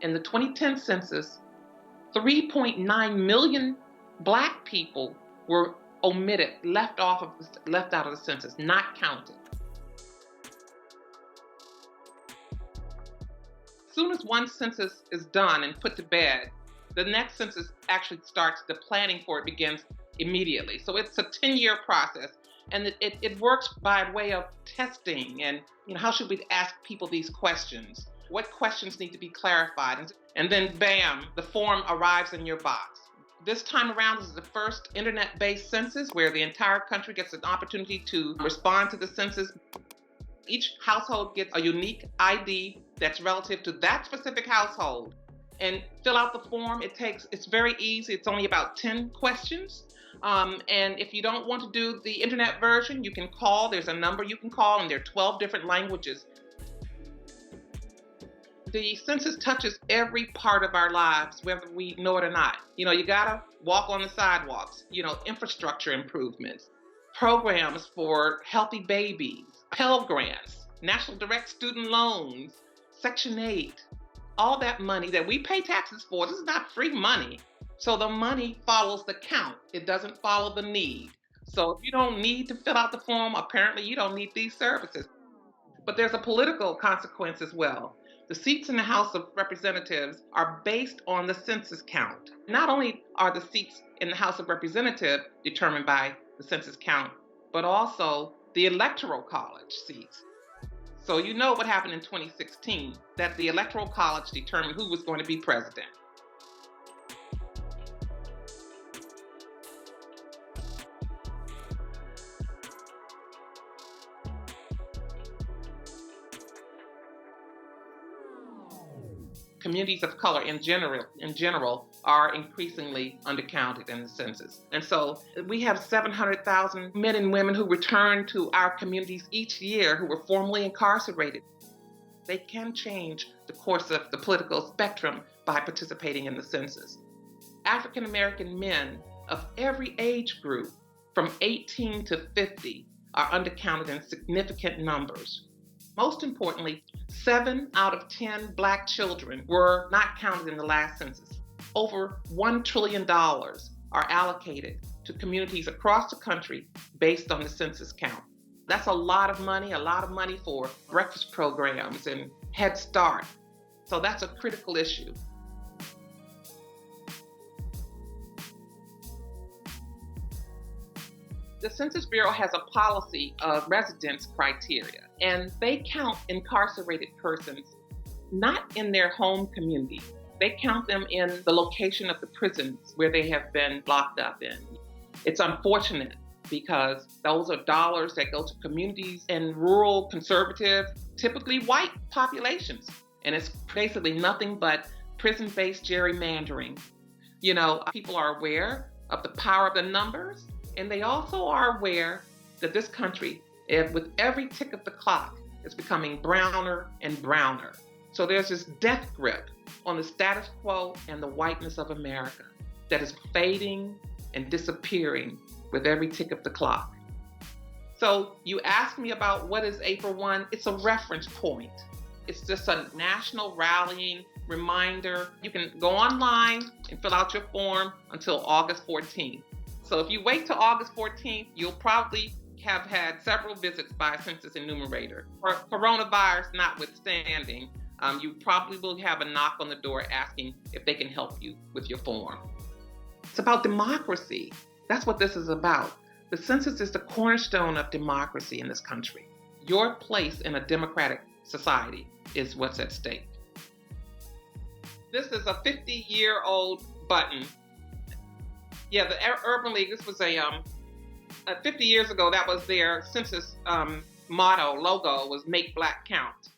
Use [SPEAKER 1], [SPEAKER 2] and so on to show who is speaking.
[SPEAKER 1] In the 2010 census, 3.9 million Black people were omitted, left out of the census, not counted. As soon as one census is done and put to bed, the next census actually starts. The planning for it begins immediately. So it's a 10-year process, and it works by way of testing and how should we ask people these questions? What questions need to be clarified? And then bam, the form arrives in your box. This time around, this is the first internet-based census where the entire country gets an opportunity to respond to the census. Each household gets a unique ID that's relative to that specific household. And fill out the form. It's very easy. It's only about 10 questions. And if you don't want to do the internet version, you can call. There's a number you can call, and there are 12 different languages. The census touches every part of our lives, whether we know it or not. You gotta walk on the sidewalks, infrastructure improvements, programs for healthy babies, Pell Grants, National Direct Student Loans, Section 8, all that money that we pay taxes for. This is not free money. So the money follows the count. It doesn't follow the need. So if you don't need to fill out the form, apparently you don't need these services. But there's a political consequence as well. The seats in the House of Representatives are based on the census count. Not only are the seats in the House of Representatives determined by the census count, but also the Electoral College seats. So you know what happened in 2016, that the Electoral College determined who was going to be president. Communities of color in general are increasingly undercounted in the census. And so we have 700,000 men and women who return to our communities each year who were formerly incarcerated. They can change the course of the political spectrum by participating in the census. African American men of every age group from 18 to 50 are undercounted in significant numbers. Most importantly, 7 out of 10 Black children were not counted in the last census. Over $1 trillion are allocated to communities across the country based on the census count. That's a lot of money for breakfast programs and Head Start. So that's a critical issue. The Census Bureau has a policy of residence criteria, and they count incarcerated persons not in their home community. They count them in the location of the prisons where they have been locked up in. It's unfortunate because those are dollars that go to communities in rural, conservative, typically white populations. And it's basically nothing but prison-based gerrymandering. People are aware of the power of the numbers, and they also are aware that this country, with every tick of the clock, is becoming browner and browner. So there's this death grip on the status quo and the whiteness of America that is fading and disappearing with every tick of the clock. So you asked me about what is April 1. It's a reference point. It's just a national rallying reminder. You can go online and fill out your form until August 14th. So if you wait till August 14th, you'll probably have had several visits by a census enumerator. Coronavirus notwithstanding, you probably will have a knock on the door asking if they can help you with your form. It's about democracy. That's what this is about. The census is the cornerstone of democracy in this country. Your place in a democratic society is what's at stake. This is a 50-year-old button. Yeah, the Urban League, this was 50 years ago, that was their census logo was Make Black Count.